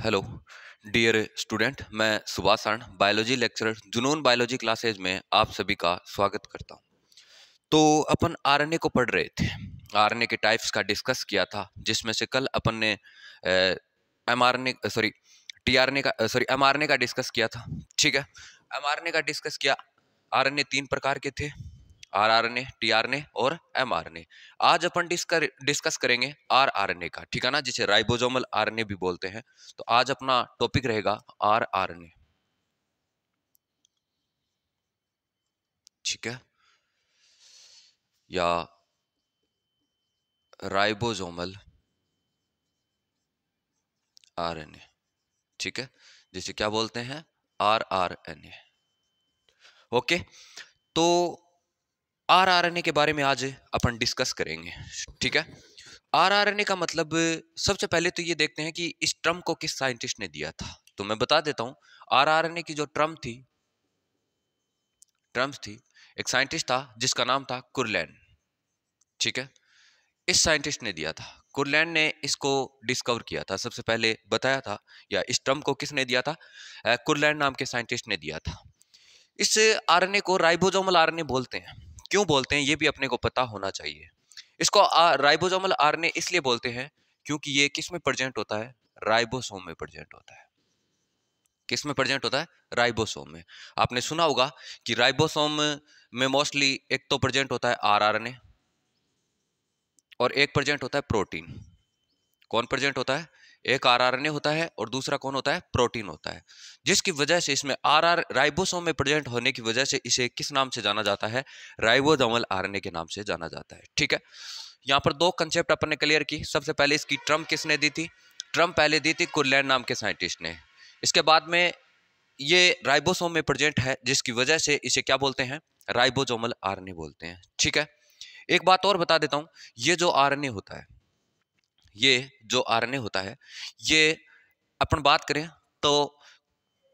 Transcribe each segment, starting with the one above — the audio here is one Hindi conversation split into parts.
हेलो डियर स्टूडेंट, मैं सुभाष सरण बायोलॉजी लेक्चरर जुनून बायोलॉजी क्लासेज में आप सभी का स्वागत करता हूं। तो अपन आरएनए को पढ़ रहे थे। आरएनए के टाइप्स का डिस्कस किया था, जिसमें से कल अपन ने एमआरएनए सॉरी टीआरएनए का एमआरएनए का डिस्कस किया था। ठीक है, एमआरएनए का डिस्कस किया। आरएनए 3 प्रकार के थे, आरआरएनए, टीआरएनए और एमआरएनए। आज अपन डिस्कस करेंगे आरआरएनए का, ठीक है ना, जिसे राइबोसोमल आरएनए भी बोलते हैं। तो आज अपना टॉपिक रहेगा आरआरएनए। ठीक है, या राइबोसोमल आरएनए। ठीक है, जिसे क्या बोलते हैं, आरआरएनए। ओके, तो आरआरएनए के बारे में आज अपन डिस्कस करेंगे। ठीक है, आरआरएनए का मतलब सबसे पहले तो ये देखते हैं कि इस टर्म को किस साइंटिस्ट ने दिया था। तो मैं बता देता हूं, आरआरएनए की जो टर्म्स थी, एक साइंटिस्ट था जिसका नाम था कुरलैंड। ठीक है, इस साइंटिस्ट ने दिया था। कुरलैंड ने इसको डिस्कवर किया था, सबसे पहले बताया था, या इस टर्म को किसने दिया था, कुरलैंड नाम के साइंटिस्ट ने दिया था। इस आरएनए को राइबोसोमल आरएनए बोलते हैं। क्यों बोलते हैं ये भी अपने को पता होना चाहिए। इसको राइबोसोमल आरएनए इसलिए बोलते हैं क्योंकि ये किस में प्रेजेंट होता है, राइबोसोम में प्रेजेंट होता है। किस में प्रेजेंट होता है, राइबोसोम में। आपने सुना होगा कि राइबोसोम में मोस्टली एक तो प्रेजेंट होता है आरआरएनए और एक प्रेजेंट होता है प्रोटीन। कौन प्रेजेंट होता है, एक आरआरएनए होता है और दूसरा कौन होता है, प्रोटीन होता है। जिसकी वजह से इसमें राइबोसोम में प्रेजेंट होने की वजह से इसे किस नाम से जाना जाता है, राइबोसोमल आरएनए के नाम से जाना जाता है। ठीक है, यहाँ पर दो कंसेप्ट अपन ने क्लियर की। सबसे पहले इसकी ट्रम्प किसने दी थी, ट्रम्प पहले दी थी कुरलैंड नाम के साइंटिस्ट ने। इसके बाद में ये राइबोसोम में प्रेजेंट है, जिसकी वजह से इसे क्या बोलते हैं, राइबोसोमल आरएनए बोलते हैं। ठीक है, एक बात और बता देता हूं, ये जो आरएनए होता है, ये जो आरएनए होता है, ये अपन बात करें तो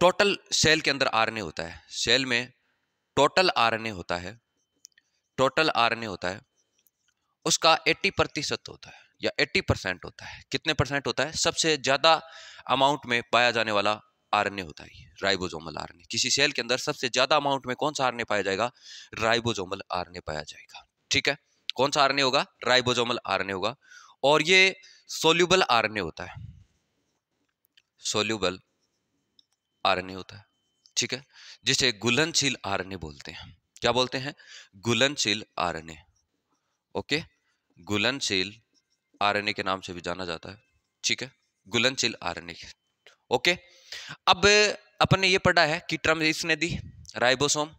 टोटल सेल के अंदर आरएनए होता है। सेल में टोटल आरएनए होता है, टोटल आरएनए होता है, उसका 80% होता है या 80% होता है। कितने परसेंट होता है, सबसे ज्यादा अमाउंट में पाया जाने वाला आरएनए होता है राइबोसोमल आरएनए। किसी सेल के अंदर सबसे ज्यादा अमाउंट में कौन सा आरएनए पाया जाएगा, राइबोसोमल आरएनए पाया जाएगा। ठीक है, कौन सा आरएनए होगा, राइबोसोमल आरएनए होगा। और ये सोल्यूबल आरएनए होता है, सोल्यूबल आरएनए होता है। ठीक है, जिसे घुलनशील आरएनए बोलते हैं। क्या बोलते हैं, घुलनशील आरएनए। ओके, घुलनशील आरएनए के नाम से भी जाना जाता है। ठीक है, घुलनशील आरएनए। ओके, अब अपन ने ये पढ़ा है कि टर्म इसने दी, राइबोसोम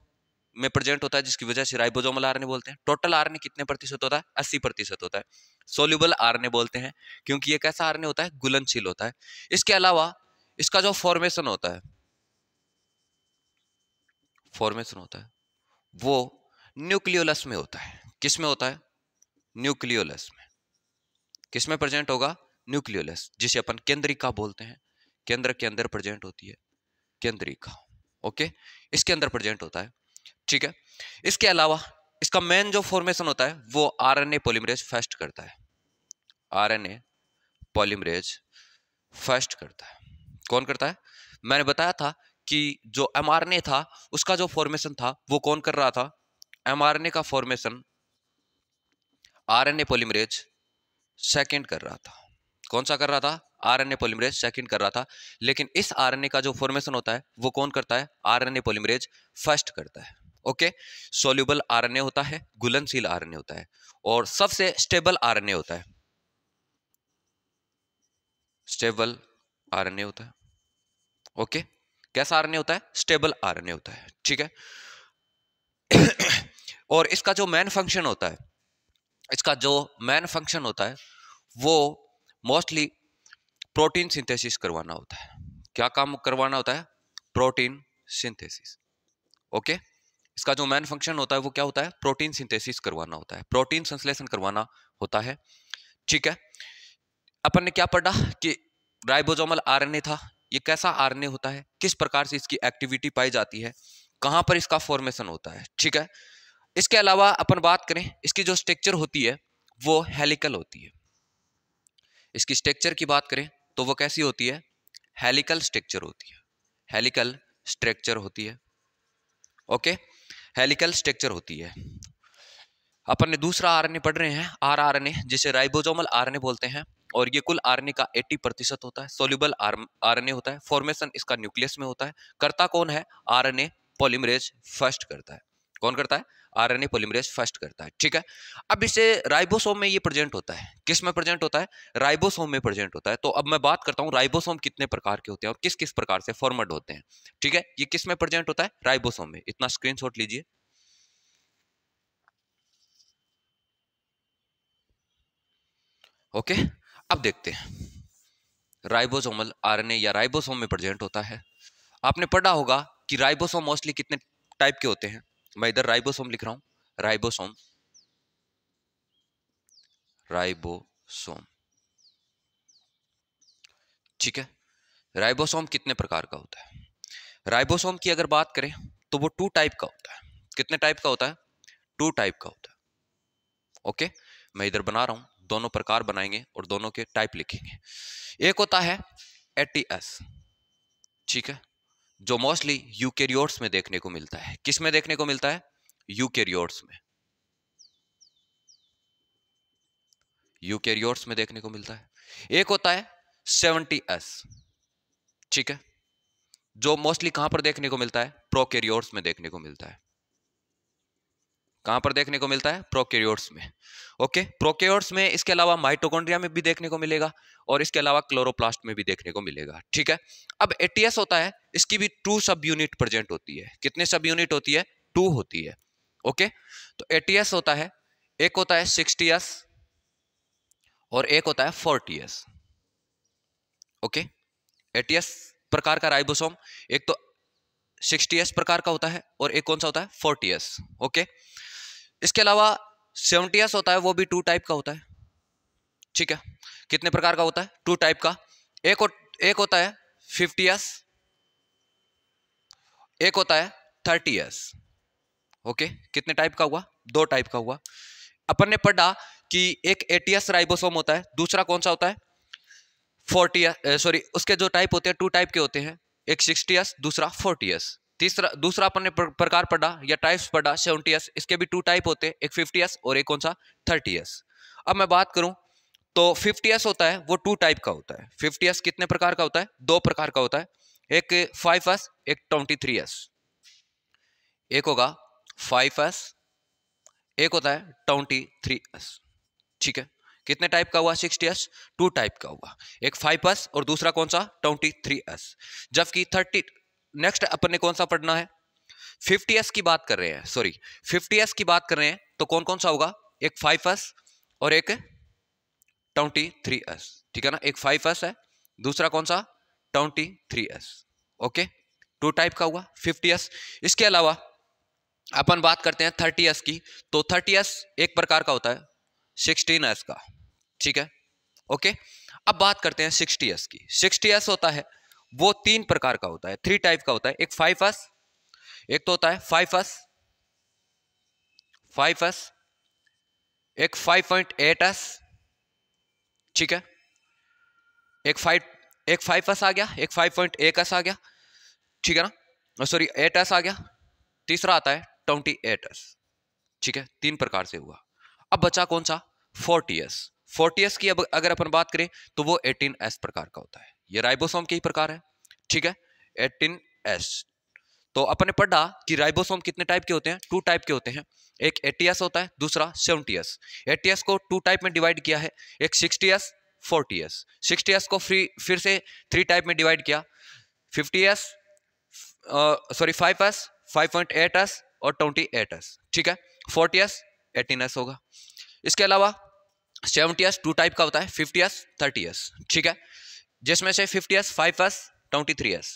में प्रेजेंट होता है, जिसकी वजह से राइबोसोमल आरएनए बोलते हैं। टोटल आरएनए कितने प्रतिशत होता है, 80% होता है। सोल्यूबल आरएनए बोलते हैं क्योंकि ये कैसा आरएनए होता है, घुलनशील होता है। इसके अलावा इसका जो फॉर्मेशन होता है, वो न्यूक्लियोलस में होता है। किस में होता है, न्यूक्लियोलस में। किस में प्रेजेंट होगा, न्यूक्लियोलस, जिसे अपन केंद्रिका बोलते हैं। केंद्र के अंदर प्रेजेंट होती है केंद्रिका। ओके, इसके अंदर प्रेजेंट होता है। ठीक है, इसके अलावा इसका मेन जो फॉर्मेशन होता है वो आरएनए पॉलीमरेज फर्स्ट करता है। आरएनए पॉलीमरेज फर्स्ट करता है। कौन करता है, मैंने बताया था कि जो एमआरएनए था उसका जो फॉर्मेशन था वो कौन कर रहा था, एमआरएनए का फॉर्मेशन आरएनए पॉलीमरेज सेकंड कर रहा था। कौन सा कर रहा था, आरएनए पॉलीमरेज सेकंड कर रहा था। लेकिन इस आरएनए का जो फॉर्मेशन होता है वो कौन करता है, आरएनए पॉलीमरेज फर्स्ट करता है। ओके, सोल्यूबल आरएनए होता है, घुलनशील आरएनए होता है, और सबसे स्टेबल आरएनए होता है, स्टेबल आरएनए होता है। ओके, कैसा आरएनए होता है, स्टेबल आरएनए होता है। ठीक है, और इसका जो मेन फंक्शन होता है, इसका जो मेन फंक्शन होता है वो मोस्टली प्रोटीन सिंथेसिस करवाना होता है। क्या काम करवाना होता है, प्रोटीन सिंथेसिस। ओके, इसका जो मेन फंक्शन होता है वो क्या होता है, प्रोटीन सिंथेसिस करवाना होता है, प्रोटीन संश्लेषण करवाना होता है। ठीक है, अपन ने क्या पढ़ा कि राइबोसोमल आरएनए था, ये कैसा आरएनए होता है, किस प्रकार से इसकी एक्टिविटी पाई जाती है, कहां पर इसका फॉर्मेशन होता है। ठीक है, इसके अलावा अपन बात करें, इसकी जो स्ट्रक्चर होती है वो हेलिकल होती है। इसकी स्ट्रक्चर की बात करें तो वो कैसी होती है, हेलिकल स्ट्रक्चर होती है, हेलिकल स्ट्रक्चर होती है। ओके, हेलिकल स्ट्रक्चर होती है। अपन ने दूसरा आरएनए पढ़ रहे हैं, आरआरएनए, जिसे राइबोसोमल आरएनए बोलते हैं, और ये कुल आरएनए का 80% होता है। सोल्यूबल आरएनए होता है, फॉर्मेशन इसका न्यूक्लियस में होता है। करता कौन है? आरएनए पॉलीमरेज फर्स्ट करता है। कौन करता है? आरएनए पॉलीमरेज फर्स्ट करता है। ठीक है, अब इसे राइबोसोम में ये प्रेजेंट होता है। किस में प्रेजेंट होता है? राइबोसोम में प्रेजेंट होता है। तो अब मैं बात करता हूँ राइबोसोम कितने प्रकार के होते हैं और किस किस प्रकार से फॉर्मेट होते हैं। ठीक है, ये किस में प्रेजेंट होता है? राइबोसोम में। इतना स्क्रीनशॉट लीजिए। ओके, अब देखते हैं राइबोसोमल आरएनए या राइबोसोम में प्रेजेंट होता है। आपने पढ़ा होगा कि राइबोसोम मोस्टली कितने टाइप के होते हैं। मैं इधर राइबोसोम लिख रहा हूं, राइबोसोम, राइबोसोम। ठीक है, राइबोसोम कितने प्रकार का होता है? राइबोसोम की अगर बात करें तो वो 2 टाइप का होता है। कितने टाइप का होता है? 2 टाइप का होता है। ओके, मैं इधर बना रहा हूं, दोनों प्रकार बनाएंगे और दोनों के टाइप लिखेंगे। एक होता है एटीएस, ठीक है, जो मोस्टली यूकेरियोट्स में देखने को मिलता है। किस में देखने को मिलता है? यूकेरियोट्स में, यूकेरियोट्स में देखने को मिलता है। एक होता है 70S, ठीक है, जो मोस्टली कहां पर देखने को मिलता है? प्रोकैरियोट्स में देखने को मिलता है। कहां पर देखने को मिलता है? प्रोकैरियोट्स में। ओके, प्रोकैरियोट्स में इसके अलावा माइटोकॉन्ड्रिया में भी देखने को मिलेगा और इसके अलावा क्लोरोप्लास्ट में भी देखने को मिलेगा। ठीक है, अब एटीएस होता है, इसकी भी 2 सब यूनिट प्रेजेंट होती है। कितने सब यूनिट होती है? 2 होती है। ओके, तो एटीएस होता है, एक होता है 60S और एक होता है 40S। ओके, एटीएस प्रकार का राइबोसोम एक तो 60S प्रकार का होता है और एक कौन सा होता है? 40S। ओके, इसके अलावा 70S होता है, वो भी 2 टाइप का होता है। ठीक है, कितने प्रकार का होता है? 2 टाइप का। एक होता है 50S, एक होता है 30S। ओके, कितने टाइप का हुआ? 2 टाइप का हुआ। अपन ने पढ़ा कि एक एटीएस राइबोसोम होता है, दूसरा कौन सा होता है? 40S, सॉरी, उसके जो टाइप होते हैं 2 टाइप के होते हैं, एक 60S, दूसरा 40S। दूसरा अपन ने प्रकार पढ़ा या टाइप्स पढ़ा 70S, इसके भी 2 टाइप होते हैं, एक 50S और एक कौन सा? 30S। अब मैं बात करूं तो 50S होता है, वो 2 टाइप का होता है। 50S कितने प्रकार का होता है? 2 प्रकार का होता है, एक 5S, एक 23S। एक होगा 5S, एक होता है 23S। ठीक है, कितने टाइप का हुआ? 60S 2 टाइप का हुआ, एक 5S और दूसरा कौन सा? 23S। जबकि 30, नेक्स्ट अपन ने कौन सा पढ़ना है? 50S की बात कर रहे हैं, सॉरी 50S की बात कर रहे हैं, तो कौन कौन सा होगा? एक 5S और एक 23S। ठीक है ना, एक 5S है, दूसरा कौन सा? 23S। ओके, 2 टाइप का हुआ 50S। इसके अलावा अपन बात करते हैं 30S की, तो 30S एक प्रकार का होता है, 16S का। ठीक है, ओके, अब बात करते हैं 60S की। 60S होता है, वो 3 प्रकार का होता है, 3 टाइप का होता है, एक 5S, एक तो होता है 5S, 5S, एक 5.8S। ठीक है, एक 5S आ गया, एक 5.1S आ गया। ठीक है ना, सॉरी 8S आ गया, तीसरा आता है 28S। ठीक है, 3 प्रकार से हुआ। अब बचा कौन सा? 40S। 40S की अब अगर अपन बात करें तो वो 18S प्रकार का होता है। ये राइबोसोम के ही प्रकार है। ठीक है, 18S। तो अपन ने पढ़ा कि राइबोसोम कितने टाइप के होते हैं? 2 टाइप के होते हैं, एक 80S होता है, दूसरा 70S। 80S को 2 टाइप में डिवाइड किया है, एक 60S, 40S। 60S को फिर से 3 टाइप में डिवाइड किया, 50S, सॉरी 5S, 5.8S और 28S। ठीक है, 40S 18S होगा। इसके अलावा 70S 2 टाइप का होता है, 50S, 30S। ठीक है, जिसमें से 50S 5S, 23S।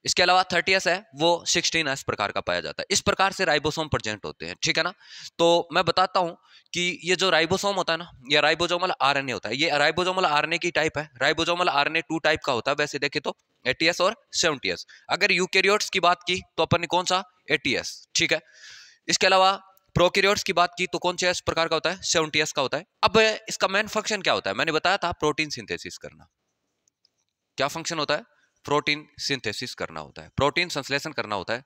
इसके अलावा 30S है, वो 16S प्रकार का पाया जाता है। इस प्रकार से राइबोसोम प्रेजेंट होते हैं। ठीक है ना, तो मैं बताता हूं कि ये जो राइबोसोम होता है ना, या राइबोसोमल आरएनए होता है, ये राइबोसोमल आरएनए की टाइप है। राइबोसोमल आरएनए 2 टाइप का होता है वैसे देखे तो, 80S और 70S। अगर यूकेरियोट्स की बात की तो अपन ने कौन सा? 80S। ठीक है, इसके अलावा प्रोकैरियोट्स की बात की तो कौन से प्रकार का होता है? 70S का होता है। अब इसका मेन फंक्शन क्या होता है? मैंने बताया था, प्रोटीन सिंथेसिस करना। क्या फंक्शन होता है? प्रोटीन सिंथेसिस करना होता है, प्रोटीन संश्लेषण करना होता है,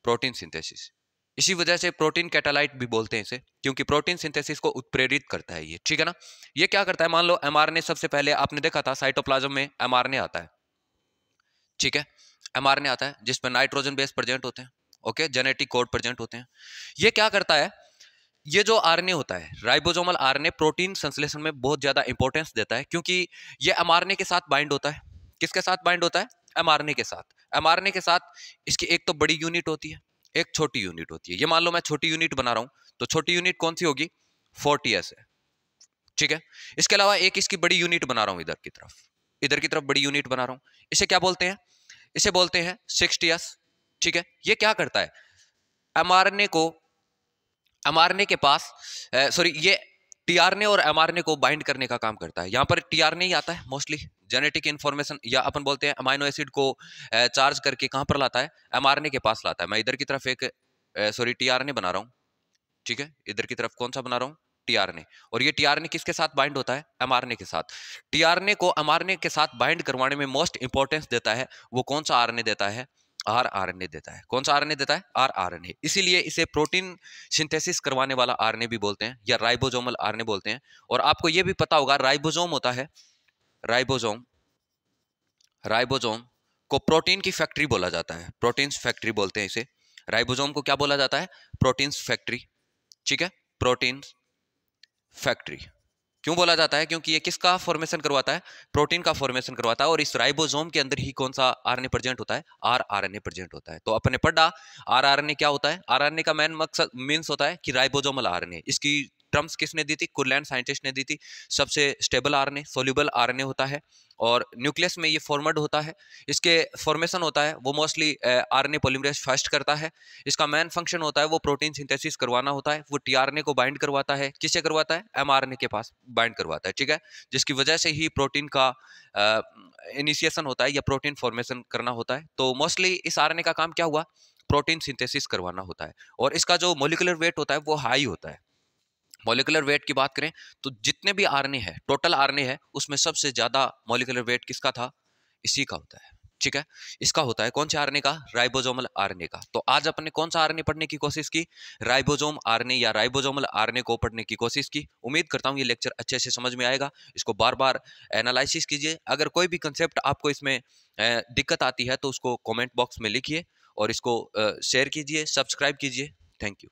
प्रोटीन सिंथेसिस। इसी वजह से प्रोटीन कैटालाइट भी बोलते हैं इसे, क्योंकि प्रोटीन सिंथेसिस को उत्प्रेरित करता है ये, ठीक है ना। ये क्या करता है, मान लो एमआरएनए, सबसे पहले आपने देखा था साइटोप्लाज्म में एमआरएनए आता है, ठीक है। एमआरएनए आता है जिसमें नाइट्रोजन बेस प्रेजेंट होते हैं, ओके, जेनेटिक कोड प्रेजेंट होते हैं। ये क्या करता है, ये जो आरएनए होता है, राइबोसोमल आरएनए, प्रोटीन संश्लेषण में बहुत ज्यादा इंपॉर्टेंस देता है, क्योंकि ये एमआरएनए के साथ बाइंड होता है। किसके साथ बाइंड होता है, एमआरएनए के साथ। एमआरएनए के साथ इसकी एक तो बड़ी यूनिट होती है, एक छोटी यूनिट होती है। ये मान लो मैं छोटी यूनिट बना रहा हूं, तो छोटी यूनिट कौन सी होगी, 40s है, ठीक है। इसके अलावा एक इसकी बड़ी यूनिट बना रहा हूं इधर की तरफ, इधर की तरफ बड़ी यूनिट बना रहा हूं, इसे क्या बोलते हैं, इसे बोलते हैं 60s, ठीक है। ये क्या करता है, एमआरएनए को, एमआरएनए के पास सॉरी, ये टीआरएनए और एमआरएनए को बाइंड करने का काम करता है। यहाँ पर टीआरएनए ही आता है मोस्टली, जेनेटिक इंफॉर्मेशन, या अपन बोलते हैं अमाइनो एसिड को चार्ज करके कहां पर लाता है, एमआरएनए के पास लाता है। मैं इधर की तरफ एक सॉरी टीआरएनए बना रहा हूँ, ठीक है, इधर की तरफ कौन सा बना रहा हूँ, टीआरएनए। और ये टीआरएनए किसके साथ बाइंड होता है, एमआरएनए के साथ। टीआरएनए को एमआरएनए के साथ बाइंड करवाने में मोस्ट इंपॉर्टेंस देता है, वो कौन सा आरएनए देता है, आरआरएनए देता है। कौन सा आरएनए देता है, आरआरएनए। इसीलिए इसे प्रोटीन सिंथेसिस करवाने वाला आरएनए भी बोलते हैं, या राइबोसोमल आरएनए बोलते हैं। और आपको यह भी पता होगा, राइबोसोम होता है, राइबोसोम, राइबोसोम को प्रोटीन की फैक्ट्री बोला जाता है, प्रोटीन फैक्ट्री बोलते हैं इसे। राइबोसोम को क्या बोला जाता है, प्रोटीन फैक्ट्री, ठीक है, प्रोटीन फैक्ट्री। क्यों बोला जाता है, क्योंकि ये किसका फॉर्मेशन करवाता है, प्रोटीन का फॉर्मेशन करवाता है। और इस राइबोसोम के अंदर ही कौन सा आरएनए प्रेजेंट होता है, आरआरएनए प्रेजेंट होता है। तो अपने पढ़ा आरआरएनए क्या होता है, आरआरएनए का मेन मकसद मींस होता है कि राइबोसोमल आरएनए। इसकी टर्म्स किसने दी थी, कुरलैंड साइंटिस्ट ने दी थी। सबसे स्टेबल आरएनए, सोल्यूबल आरएनए होता है, और न्यूक्लियस में ये फॉर्मड होता है। इसके फॉर्मेशन होता है वो मोस्टली आरएनए पॉलीमरेज फर्स्ट करता है। इसका मेन फंक्शन होता है वो प्रोटीन सिंथेसिस करवाना होता है। वो टीआरएनए को बाइंड करवाता है, किससे करवाता है, एमआरएनए के पास बाइंड करवाता है, ठीक है। जिसकी वजह से ही प्रोटीन का इनिशिएशन होता है, या प्रोटीन फॉर्मेशन करना होता है। तो मोस्टली इस आरएनए का काम क्या हुआ, प्रोटीन सिंथेसिस करवाना होता है। और इसका जो मोलिकुलर वेट होता है वो हाई होता है। मॉलिक्यूलर वेट की बात करें तो जितने भी आरएनए है, टोटल आरएनए है, उसमें सबसे ज्यादा मॉलिक्यूलर वेट किसका था, इसी का होता है, ठीक है। इसका होता है कौन से आरएनए का, राइबोसोमल आरएनए का। तो आज अपने कौन सा आरएनए पढ़ने की कोशिश की, राइबोसोम आरएनए या राइबोसोमल आरएनए को पढ़ने की कोशिश की। उम्मीद करता हूं ये लेक्चर अच्छे से समझ में आएगा। इसको बार बार एनालिसिस कीजिए। अगर कोई भी कंसेप्ट आपको इसमें दिक्कत आती है तो उसको कॉमेंट बॉक्स में लिखिए, और इसको शेयर कीजिए, सब्सक्राइब कीजिए। Thank you.